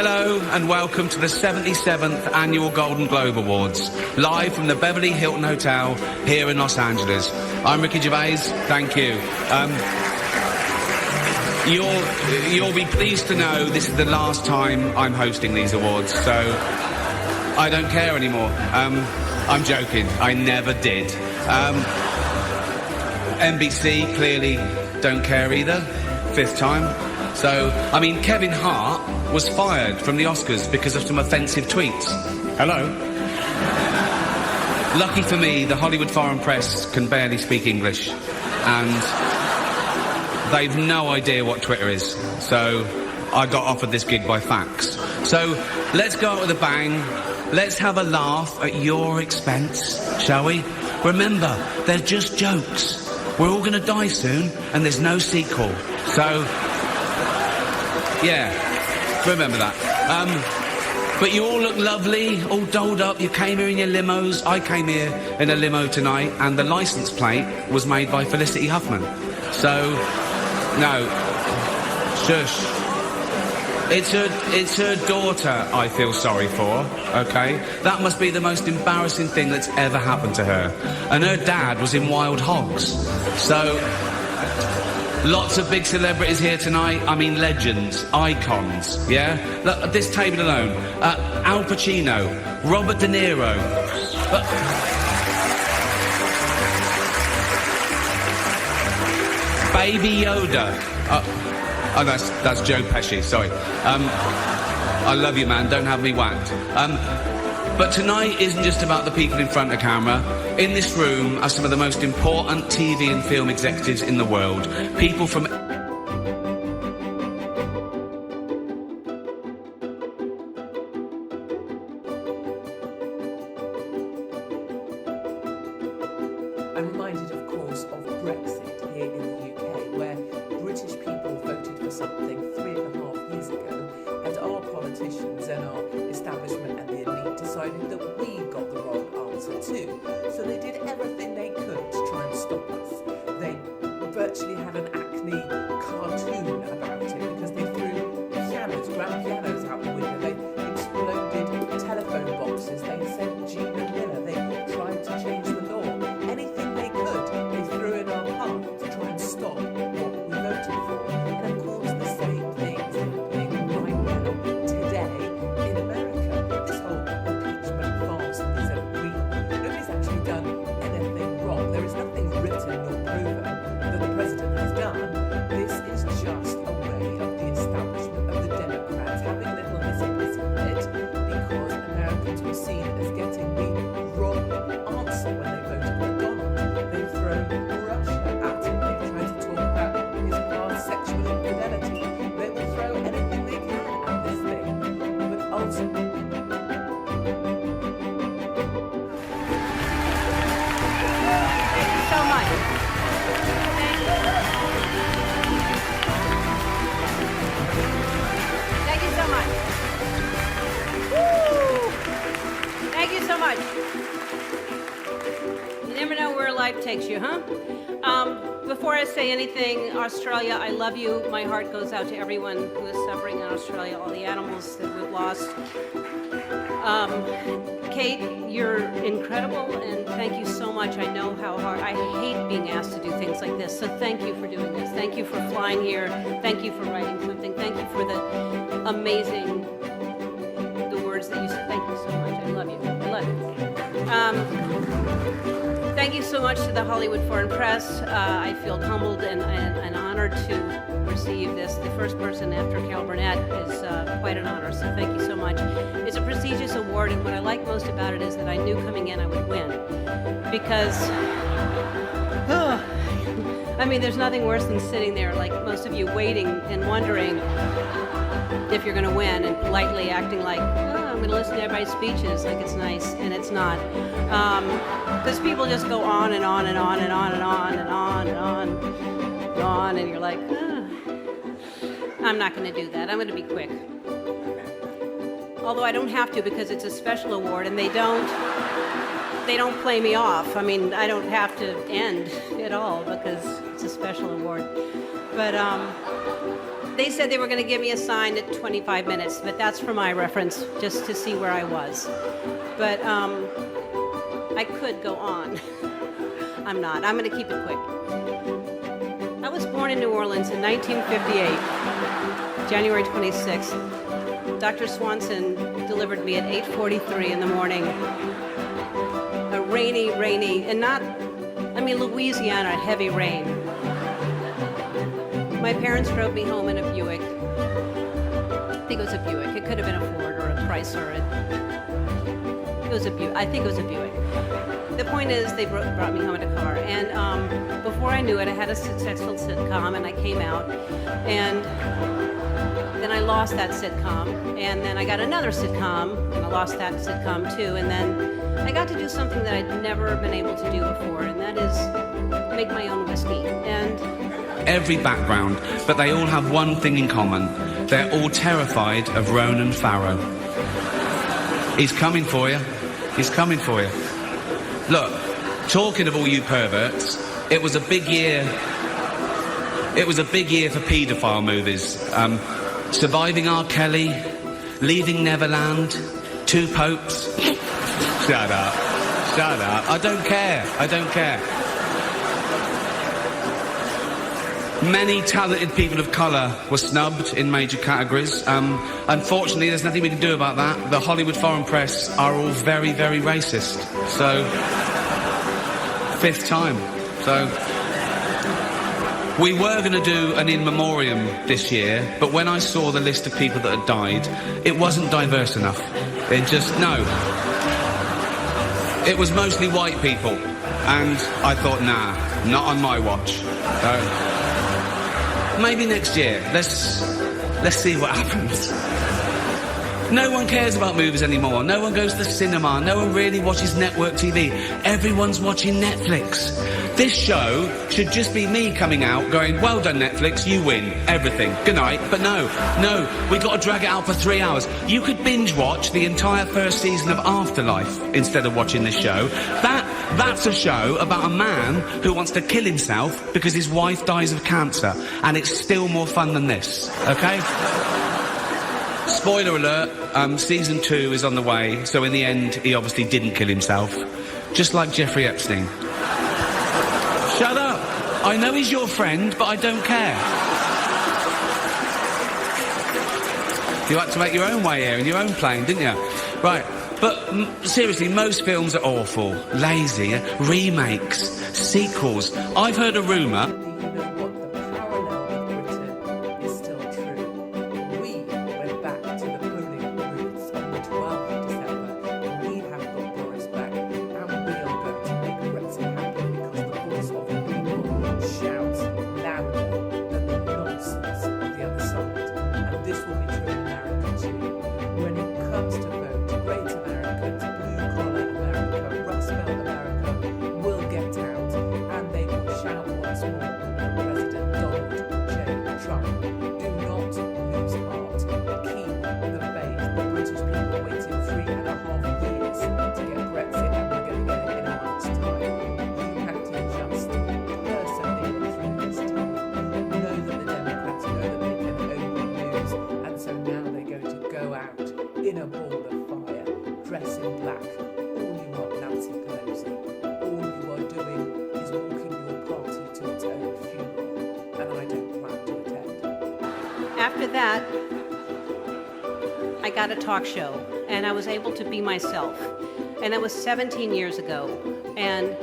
Hello and welcome to the 77th Annual Golden Globe Awards, live from the Beverly Hilton Hotel here in Los Angeles. I'm Ricky Gervais, thank you. You'll be pleased to know this is the last time I'm hosting these awards, so I don't care anymore. I'm joking, I never did. NBC clearly don't care either, 5th time. So, I mean, Kevin Hart was fired from the Oscars because of some offensive tweets. Hello. Lucky for me, the Hollywood Foreign Press can barely speak English, and they've no idea what Twitter is. So, I got offered this gig by fax. So, let's go out with a bang. Let's have a laugh at your expense, shall we? Remember, they're just jokes. We're all going to die soon, and there's no sequel. So, yeah, remember that. But you all look lovely, all dolled up. You came here in your limos. I came here in a limo tonight, and the license plate was made by Felicity Huffman. So, no, shush. It's her daughter I feel sorry for, okay? That must be the most embarrassing thing that's ever happened to her. And her dad was in Wild Hogs. So, lots of big celebrities here tonight. I mean, legends, icons, yeah? Look, at this table alone, Al Pacino, Robert De Niro. Baby Yoda. Oh, that's Joe Pesci, sorry. I love you, man, don't have me whacked. But tonight isn't just about the people in front of camera. In this room are some of the most important TV and film executives in the world. People from... I'm reminded, of course, of Brexit here in the UK, where British people voted for something 3.5 years ago, and our politicians and our establishment and the elite decided that we got the wrong answer too. So they did everything they could to try and stop us. They virtually had an Acme cartoon about it because they threw pianos, grand pianos out the window. They exploded telephone boxes. They sent Gina Miller. They tried to change the law. Anything they could, they threw in our path to try and stop what we voted for. And of course, the same thing is happening right now, today, in America. This whole impeachment farce isn't real. Nobody's actually done anything wrong. There is nothing written or proven that the president has done. This is just a way of the establishment of the Democrats having a little hissy-pissy fit because Americans were seen as getting the wrong answer when they voted for Donald. They've thrown Russia at him. They've tried to talk about his past sexual infidelity. They will throw anything they can at this thing. But ultimately, so much. Thank you so much. Woo! Thank you so much. You never know where life takes you, huh? Before I say anything, Australia, I love you. My heart goes out to everyone who is suffering in Australia, all the animals that we've lost. Kate, you're incredible, and thank you so much. I know how hard, I hate being asked to do things like this, so thank you for doing this. Thank you for flying here. Thank you for writing something. Thank you for the amazing, the words that you said. Thank you so much. I love you. I love you. Thank you so much to the Hollywood Foreign Press. I feel humbled and honored to receive this. The first person after Carol Burnett is quite an honor, so thank you so much. It's a prestigious award, and what I like most about it is that I knew coming in I would win. Because, I mean, there's nothing worse than sitting there, like most of you, waiting and wondering if you're going to win and politely acting like, I'm going to listen to everybody's speeches like it's nice, and it's not. Because people just go on and on and on and on and on and on and on and on, and you're like, I'm not going to do that. I'm going to be quick. Although I don't have to because it's a special award, and they don't play me off. I mean, I don't have to end at all because it's a special award. But they said they were going to give me a sign at 25 minutes, but that's for my reference, just to see where I was. But I could go on. I'm not. I'm going to keep it quick. I was born in New Orleans in 1958, January 26th. Dr. Swanson delivered me at 8:43 in the morning. A rainy, and Louisiana, heavy rain. My parents drove me home in a Buick. I think it was a Buick. It could have been a Ford or a Chrysler. It was a Buick. I think it was a Buick. The point is, they brought me home in a car. And before I knew it, I had a successful sitcom, and I came out. And then I lost that sitcom. And then I got another sitcom, and I lost that sitcom too. And then I got to do something that I'd never been able to do before, and that is make my own whiskey. And every background, but they all have one thing in common. They're all terrified of Ronan Farrow. He's coming for you. He's coming for you. Look, talking of all you perverts, it was a big year. It was a big year for paedophile movies. Surviving R. Kelly, Leaving Neverland, Two Popes. Shut up. Shut up. I don't care. I don't care. Many talented people of colour were snubbed in major categories. Unfortunately, there's nothing we can do about that. The Hollywood foreign press are all very, very racist. So, fifth time. So, we were going to do an in memoriam this year, but when I saw the list of people that had died, it wasn't diverse enough. It just, no. It was mostly white people. And I thought, nah, not on my watch. Maybe next year. Let's see what happens. No one cares about movies anymore. No one goes to the cinema. No one really watches network TV. Everyone's watching Netflix. This show should just be me coming out going, well done Netflix, you win everything. Good night. But no, we got to drag it out for 3 hours. You could binge watch the entire first season of Afterlife instead of watching this show. That's a show about a man who wants to kill himself because his wife dies of cancer, and it's still more fun than this, okay? Spoiler alert, season 2 is on the way, so in the end, he obviously didn't kill himself. Just like Jeffrey Epstein. Shut up! I know he's your friend, but I don't care. You had to make your own way here in your own plane, didn't you? Right. But seriously, most films are awful, lazy, remakes, sequels. I've heard a rumour. You know what? The parallel with Britain is still true. We went back to the polling booths on the 12th of December. We have got Boris back, and we are going to make Brexit happen because the voice of the people shouts louder than the nonsense of the other side. And this will be true in America too. When it comes to vote, Great Americans, blue-collar America, Rust Belt America will get out, and they will shout once more for President Donald J. Trump. Do not lose heart. Keep the faith. The British people waited 3.5 years to get Brexit, and we're going to get it in a month's time. You have to just persevere through this time. Know that the Democrats know that they can only lose, and so now they're going to go out in a ball of fire, dress in black. All you are, Nancy Pelosi. All you are doing is walking your party to its own funeral, and I don't plan to attend. after that, I got a talk show, and I was able to be myself. And that was 17 years ago. And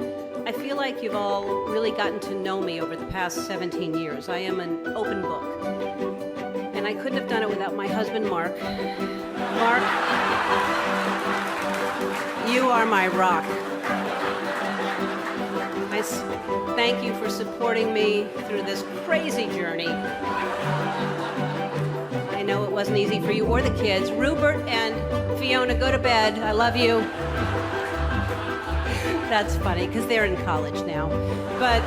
I feel like you've all really gotten to know me over the past 17 years. I am an open book. And I couldn't have done it without my husband, Mark. Mark, you are my rock. I thank you for supporting me through this crazy journey. I know it wasn't easy for you or the kids. Rupert and Fiona, go to bed. I love you. That's funny, because they're in college now. But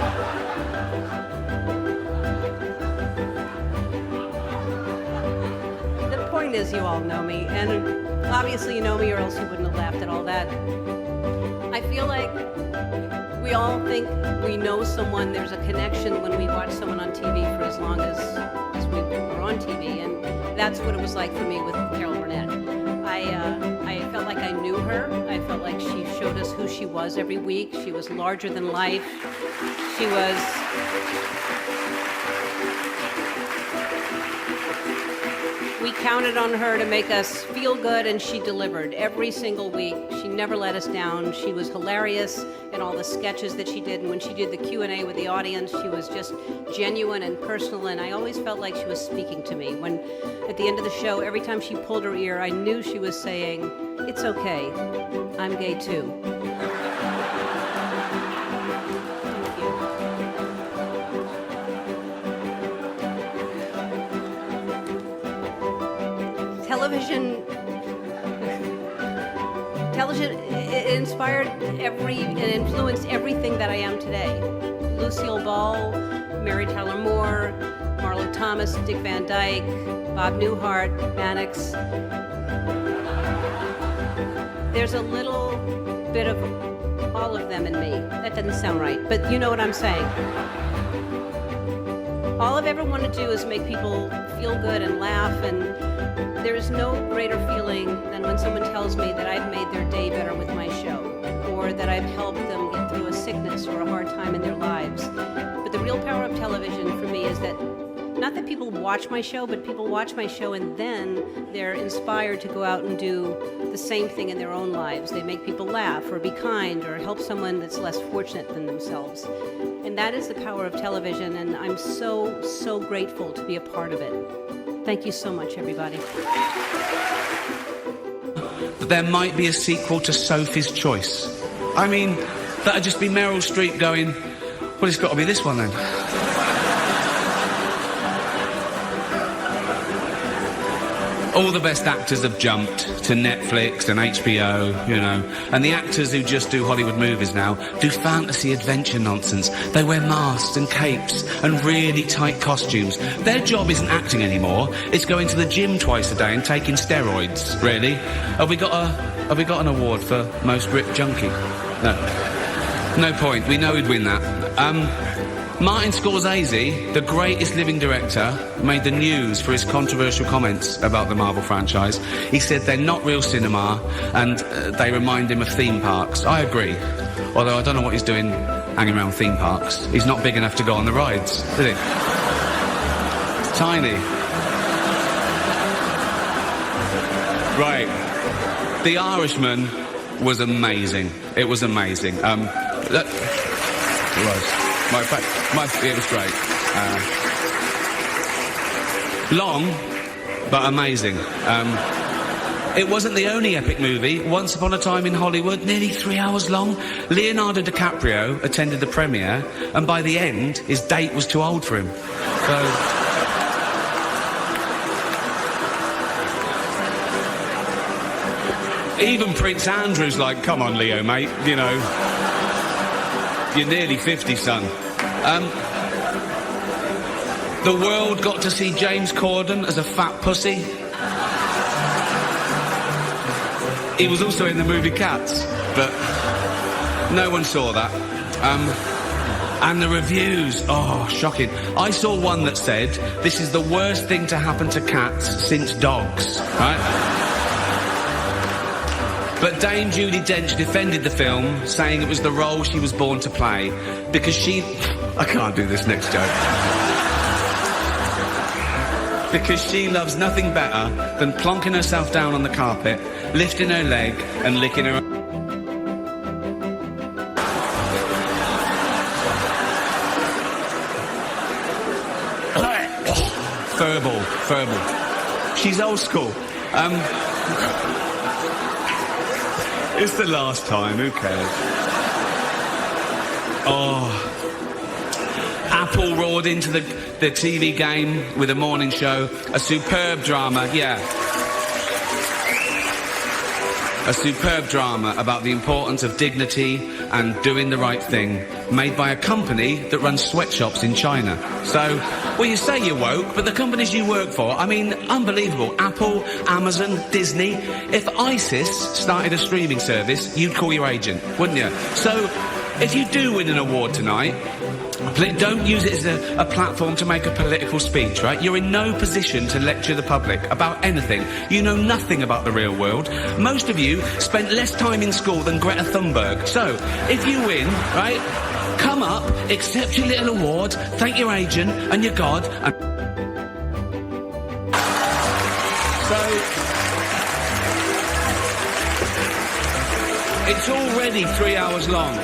the point is, you all know me, and obviously you know me, or else you wouldn't have laughed at all that. I feel like we all think we know someone. There's a connection when we watch someone on TV for as long as we were on TV, and that's what it was like for me with Carol Burnett. I felt like I knew her. I felt like she showed us who she was every week. She was larger than life. She was... We counted on her to make us feel good, and she delivered every single week. She never let us down. She was hilarious in all the sketches that she did, and when she did the Q&A with the audience, she was just genuine and personal, and I always felt like she was speaking to me. When, at the end of the show, every time she pulled her ear, I knew she was saying, "It's okay, I'm gay too." Television inspired and influenced everything that I am today. Lucille Ball, Mary Tyler Moore, Marlo Thomas, Dick Van Dyke, Bob Newhart, Mannix. There's a little bit of all of them in me. That doesn't sound right, but you know what I'm saying. All I've ever wanted to do is make people feel good and laugh, and there is no greater feeling than when someone tells me that I've made their day better with my show, or that I've helped them get through a sickness or a hard time in their lives. But the real power of television for me is that, not that people watch my show, but people watch my show and then they're inspired to go out and do the same thing in their own lives. They make people laugh or be kind or help someone that's less fortunate than themselves. And that is the power of television, and I'm so, so grateful to be a part of it. Thank you so much, everybody. But there might be a sequel to Sophie's Choice. I mean, that'd just be Meryl Streep going, well, it's got to be this one then. All the best actors have jumped to Netflix and HBO, you know, and the actors who just do Hollywood movies now do fantasy adventure nonsense. They wear masks and capes and really tight costumes. Their job isn't acting anymore. It's going to the gym twice a day and taking steroids, really. Have we got an award for most ripped junkie? No. No point. We know he'd win that. Martin Scorsese, the greatest living director, made the news for his controversial comments about the Marvel franchise. He said they're not real cinema and they remind him of theme parks. I agree. Although I don't know what he's doing hanging around theme parks. He's not big enough to go on the rides, is he? It's tiny. Right. The Irishman was amazing. It was amazing. It was. It was great. Long, but amazing. It wasn't the only epic movie. Once Upon a Time in Hollywood, nearly 3 hours long. Leonardo DiCaprio attended the premiere, and by the end, his date was too old for him. So... even Prince Andrew's like, come on, Leo, mate, you know... You're nearly 50, son. The world got to see James Corden as a fat pussy. He was also in the movie Cats, but no one saw that. And the reviews, oh, shocking. I saw one that said, this is the worst thing to happen to cats since dogs, right? But Dame Judi Dench defended the film, saying it was the role she was born to play, because she... I can't do this next joke. Because she loves nothing better than plonking herself down on the carpet, lifting her leg and licking her... Furball. She's old school. It's the last time, who cares? Oh. Apple roared into the TV game with a morning show. A superb drama, yeah. A superb drama about the importance of dignity and doing the right thing, made by a company that runs sweatshops in China. So, well, you say you're woke, but the companies you work for, I mean, unbelievable. Apple, Amazon, Disney. If ISIS started a streaming service, you'd call your agent, wouldn't you? So, if you do win an award tonight, Don't use it as a platform to make a political speech, right? You're in no position to lecture the public about anything. You know nothing about the real world. Most of you spent less time in school than Greta Thunberg. So, if you win, right, come up, accept your little award, thank your agent and your God, and... So... It's already 3 hours long.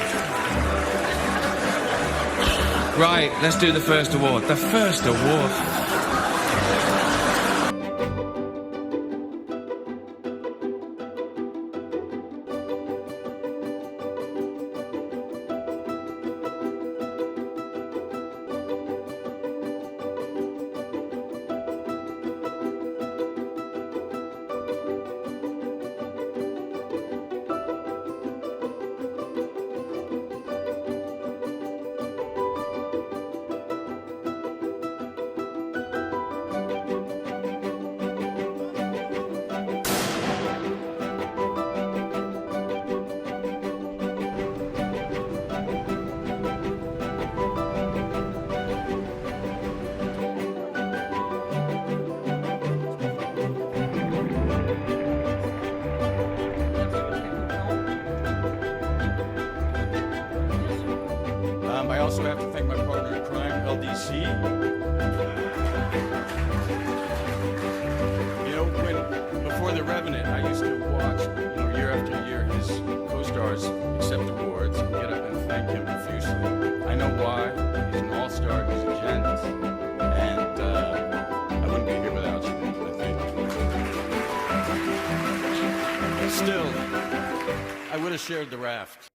Right, let's do the first award. The first award. I also have to thank my partner in crime, LDC. You know, before The Revenant, I used to watch, year after year, his co-stars accept awards and get up and thank him profusely. I know why. He's an all-star, he's a gent, and I wouldn't be here without you, I think. Still, I would have shared the raft.